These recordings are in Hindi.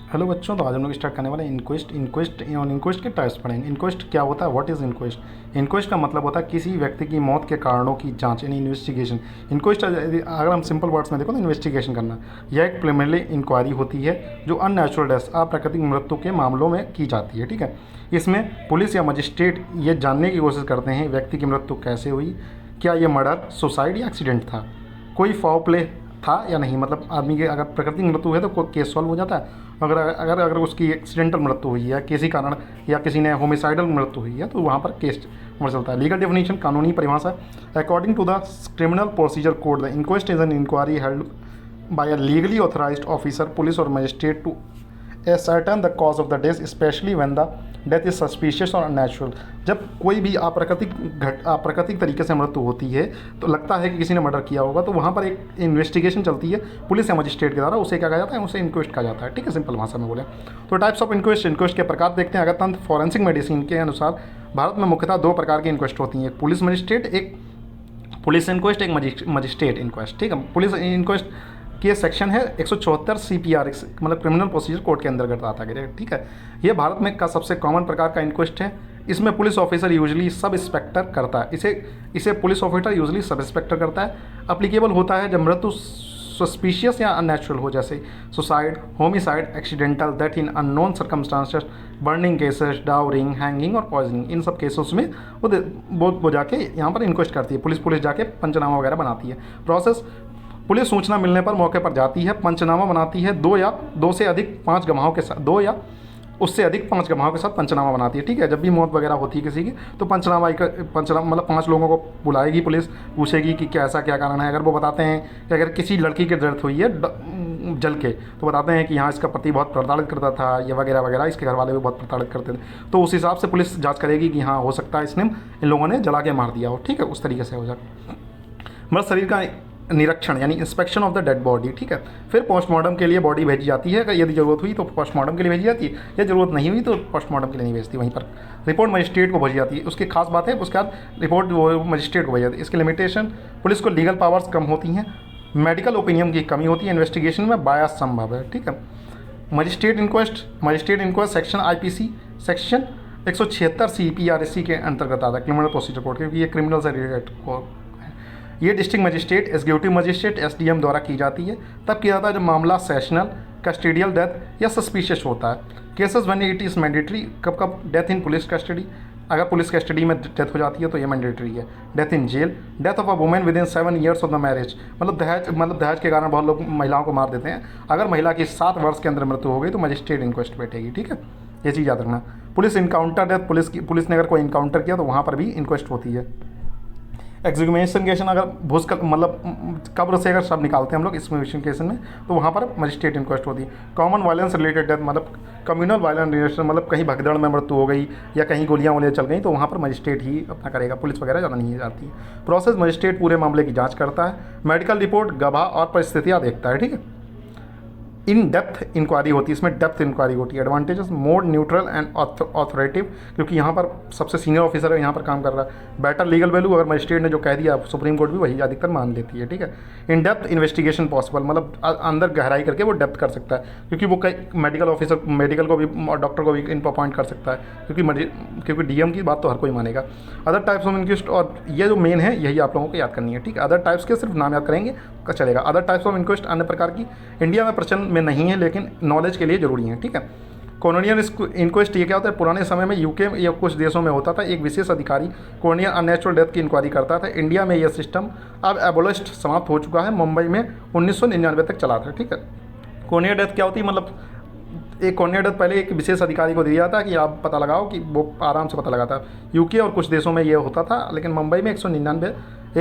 हेलो बच्चों, तो आज हम लोग स्टार्ट करने वाले हैं इंक्वेस्ट के टाइप्स पढ़ेंगे। इंक्वेस्ट क्या होता है, व्हाट इज़ इंक्वेस्ट। इंक्वेस्ट का मतलब होता है किसी व्यक्ति की मौत के कारणों की जांच, यानी इन्वेस्टिगेशन। इंक्वेस्ट अगर हम सिंपल वर्ड्स में देखो तो इन्वेस्टिगेशन करना, यह एक प्रिलिमिनरी इंक्वायरी होती है जो अननेचुरल डेथ, अप्राकृतिक मृत्यु के मामलों में की जाती है। ठीक है, इसमें पुलिस या मजिस्ट्रेट ये जानने की कोशिश करते हैं व्यक्ति की मृत्यु कैसे हुई, क्या ये मर्डर, सुसाइड या एक्सीडेंट था, कोई फाउल प्ले था या नहीं। मतलब आदमी के अगर प्राकृतिक मृत्यु है तो कोई केस सॉल्व हो जाता है। अगर अगर अगर उसकी एक्सीडेंटल मृत्यु हुई है किसी कारण, या किसी ने होमिसाइडल मृत्यु हुई है, तो वहाँ पर केस मर चलता है। लीगल डेफिनेशन, कानूनी परिभाषा। According to the criminal procedure code, the inquest is an inquiry held by a legally authorised officer, police or magistrate to ascertain the cause of the death, especially when the death is suspicious or unnatural। जब कोई भी अप्राकृतिक तरीके से मृत्यु होती है तो लगता है कि किसी ने मर्डर किया होगा, तो वहाँ पर एक इन्वेस्टिगेशन चलती है पुलिस या मजिस्ट्रेट के द्वारा। उसे क्या कहा जाता है, उसे इंक्वेस्ट कहा जाता है। ठीक है, सिंपल भाषा में बोले तो टाइप्स ऑफ इंक्वेस्ट के प्रकार देखते हैं। अगर तंत्र फॉरेंसिक मेडिसिन के अनुसार भारत में मुख्यतः दो प्रकार की इंक्वेस्ट होती हैं, एक पुलिस मजिस्ट्रेट, एक पुलिस इंक्वेस्ट, एक मजिस्ट्रेट इंक्वेस्ट। ठीक है, पुलिस इंक्वेस्ट के सेक्शन है 174 CPR, मतलब क्रिमिनल प्रोसीजर कोड के अंतर्गत आता है। ठीक है, ये भारत में का सबसे कॉमन प्रकार का इंक्वेस्ट है। इसमें police officer usually sub inspector करता है, इसे police officer usually sub inspector करता है। अप्लीकेबल होता है जब मृत्यु सस्पिशियस या अननेचुरल हो, जैसे suicide, homicide, accidental death in unknown circumstances, burning cases, drowning, hanging और पॉइजनिंग। इन सब केसेस में वो जाके यहाँ पर इंक्वेस्ट करती है। पुलिस जाके पंचनामा वगैरह बनाती है। प्रोसेस, पुलिस सूचना मिलने पर मौके पर जाती है, पंचनामा बनाती है, दो से अधिक पाँच गवाहों के साथ, दो या उससे अधिक पाँच गवाहों के साथ पंचनामा बनाती है। ठीक है, जब भी मौत वगैरह होती है किसी की तो पंचनामा मतलब पाँच लोगों को बुलाएगी पुलिस, पूछेगी कि कैसा क्या कारण है। अगर वो बताते हैं कि अगर किसी लड़की की डेथ हुई है जल के, तो बताते हैं कि यहाँ इसका पति बहुत प्रताड़ित करता था, ये वगैरह वगैरह, इसके घर वाले भी बहुत प्रताड़ित करते थे, तो उस हिसाब से पुलिस जाँच करेगी कि हाँ हो सकता है इसने इन लोगों ने जला के मार दिया हो। ठीक है, उस तरीके से हो जाए। मृत शरीर का निरीक्षण यानी inspection of the dead body. ठीक है, फिर पोस्टमार्टम के लिए बॉडी भेजी जाती है। अगर यदि ज़रूरत हुई तो पोस्टमार्टम के लिए भेजी जाती है, या ज़रूरत नहीं हुई तो पोस्टमार्टम के लिए नहीं भेजती। वहीं पर रिपोर्ट मजिस्ट्रेट को भेजी जाती है। उसकी खास बात है, उसके बाद रिपोर्ट वो मजिस्ट्रेट को भेजी जाती है। इसके लिमिटेशन, पुलिस को लीगल पावर्स कम होती हैं, मेडिकल ओपिनियन की कमी होती है, इन्वेस्टिगेशन में बायस संभव है। ठीक है, magistrate inquest section IPC section 176 CPRSC के अंतर्गत आता है, क्रिमिनल प्रोसीजर कोड, क्योंकि ये क्रिमिनल से रिलेटेड हो। ये district magistrate, executive magistrate, SDM द्वारा की जाती है। तब किया जाता है जब मामला सेशनल, कस्टडियल डेथ या सस्पिशियस होता है। Cases when it is mandatory, कब डेथ इन पुलिस कस्टडी, अगर पुलिस कस्टडी में डेथ हो जाती है तो ये मैंडेटरी है। Death in jail, death of a woman within 7 years of the marriage, मतलब दहेज के कारण बहुत लोग महिलाओं को मार देते हैं। अगर महिला की 7 वर्ष के अंदर मृत्यु हो गई तो मजिस्ट्रेट इंक्वेस्ट बैठेगी। ठीक है, ये चीज़ याद रखना। पुलिस इनकाउंटर डेथ, पुलिस ने अगर कोई इनकाउंटर किया तो वहाँ पर भी इंक्वेस्ट होती है। एग्जीक्यूशन, अगर भूस्खलन मतलब कब्र से अगर सब निकालते हैं हम लोग एक्सक्यूमेशन में, तो वहाँ पर मजिस्ट्रेट इंक्वेस्ट होती है। कॉमन वायलेंस रिलेटेड डेथ, मतलब कम्युनल वायलेंस रिलेटेड, मतलब कहीं भगदड़ में मृत्यु हो गई या कहीं गोलियाँ वोलियाँ चल गई, तो वहाँ पर मजिस्ट्रेट ही अपना करेगा, पुलिस वगैरह ज़्यादा नहीं जाती है। प्रोसेस, मजिस्ट्रेट पूरे मामले की जाँच करता है, मेडिकल रिपोर्ट, गवाह और परिस्थितियाँ देखता है। ठीक है, इन डेप्थ इंक्वायरी होती है, इसमें डेप्थ इंक्वायरी होती है। Advantages, more neutral and authoritative, क्योंकि यहाँ पर सबसे सीनियर ऑफिसर है, यहाँ पर काम कर रहा है। बेटर लीगल वैल्यू, अगर मजिस्ट्रेट ने जो कह दिया सुप्रीम कोर्ट भी वही अधिकतर मान लेती है। ठीक है, इन डेप्थ इन्वेस्टिगेशन पॉसिबल, मतलब अंदर गहराई करके वो डेप्थ कर सकता है, क्योंकि वो कई मेडिकल ऑफिसर, मेडिकल को भी और डॉक्टर को भी इनको अपॉइंट कर सकता है, क्योंकि DM की बात तो हर कोई मानेगा। अदर टाइप्स ऑफ इंक्वेस्ट, और ये जो मेन है यही आप लोगों को याद करनी है। ठीक है, अदर टाइप्स के सिर्फ नाम याद करेंगे का चलेगा। अदर टाइप्स ऑफ इंक्वेस्ट अन्य प्रकार की इंडिया में प्रचलन में नहीं है, लेकिन नॉलेज के लिए ज़रूरी है। ठीक है, कॉलोनियल इंक्वेस्ट ये क्या होता है, पुराने समय में UK या कुछ देशों में होता था, एक विशेष अधिकारी कॉलोनियल अननेचुरल डेथ की इंक्वायरी करता था। इंडिया में यह सिस्टम अब एबोलिश्ड, समाप्त हो चुका है। मुंबई में 1999 तक चला था। ठीक है, कॉलोनियल डेथ क्या होती है, मतलब एक कॉलोनियल डेथ पहले एक विशेष अधिकारी को दिया जाता है कि आप पता लगाओ, कि वो आराम से पता लगाता। UK और कुछ देशों में ये होता था, लेकिन मुंबई में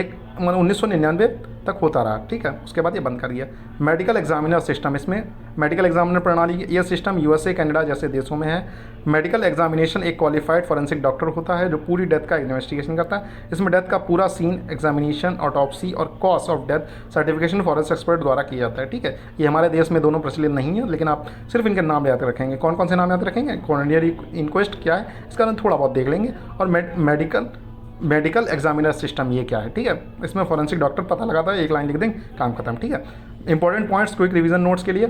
1999 तक होता रहा। ठीक है, उसके बाद ये बंद कर दिया। मेडिकल एग्जामिनर सिस्टम, इसमें मेडिकल एग्जामिनर प्रणाली, ये सिस्टम USA, कनाडा जैसे देशों में है। मेडिकल एग्जामिनेशन, एक क्वालिफाइड फॉरेंसिक डॉक्टर होता है जो पूरी डेथ का इन्वेस्टिगेशन करता है। इसमें डेथ का पूरा सीन, एग्जामिनेशन, ऑटोप्सी और cause of death certification forensic expert द्वारा किया जाता है। ठीक है, ये हमारे देश में दोनों प्रचलित नहीं है, लेकिन आप सिर्फ इनके नाम याद रखेंगे। कौन कौन से नाम याद रखेंगे, कॉलोनियल इंक्वेस्ट क्या है इसका नाम थोड़ा बहुत देख लेंगे, और मेडिकल एग्जामिनर सिस्टम ये क्या है। ठीक है, इसमें फॉरेंसिक डॉक्टर पता लगाता है, एक लाइन लिख देंगे, काम खत्म। ठीक है, important points quick revision notes के लिए।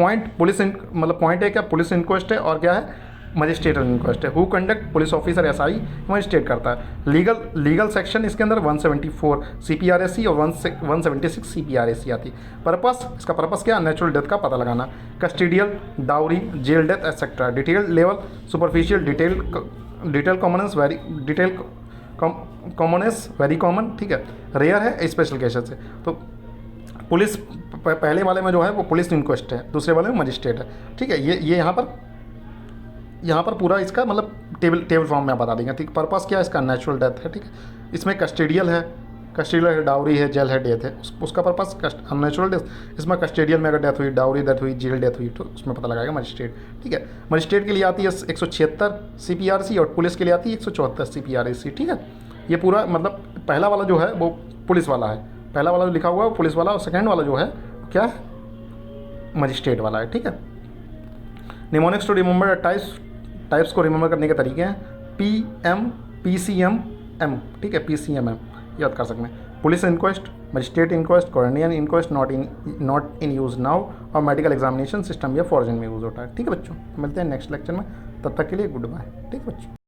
पॉइंट पुलिस मतलब पॉइंट है क्या, पुलिस इंक्वेस्ट है, और क्या है, मजिस्ट्रेट इंक्वेस्ट है। Who conduct, police officer SI magistrate करता है। लीगल सेक्शन इसके अंदर 174 CPRAC और 176 CPRAC आती है। पर्पस, इसका पर्पस क्या, नेचुरल डेथ का पता लगाना। Custodial, dowry, jail death etcetera. Detail level, superficial, detail commonness, very common, ठीक है, रेयर है, स्पेशल केसेस है। तो पुलिस पहले वाले में जो है वो पुलिस इंक्वेस्ट है, दूसरे वाले में मजिस्ट्रेट है, ठीक है। ये यहाँ पर पूरा इसका मतलब टेबल फॉर्म में बता देंगे, ठीक। पर्पस क्या है इसका, नेचुरल डेथ है, ठीक है। इसमें कस्टोडियल है, डाउरी है, जेल है, डेथ है, उसका पर्पस नेचुरल डेथ। इसमें कस्टोडियल में अगर डेथ हुई, डाउरी डेथ हुई, जेल डेथ हुई, तो उसमें पता लगाएगा मजिस्ट्रेट, ठीक है। मजिस्ट्रेट के लिए आती है 176 CPRC और पुलिस के लिए आती है 174 CPRAC, ठीक है। ये पूरा मतलब पहला वाला जो है वो पुलिस वाला है, पहला वाला जो लिखा हुआ है वो पुलिस वाला, और सेकेंड वाला जो है क्या है, मजिस्ट्रेट वाला है, ठीक है। निमोनिक्स टू रिमेंबर, टाइप्स को रिमेंबर करने के तरीके हैं PM, PCM, M, ठीक है, PCMM याद कर सकते हैं। Police inquest, magistrate inquest, coroner inquest not in use now, और मेडिकल एग्जामिनेशन सिस्टम या फॉर्जन में यूज़ होता है, ठीक है बच्चों। मिलते हैं नेक्स्ट लेक्चर में, तब तक के लिए गुड बाय, ठीक है बच्चों।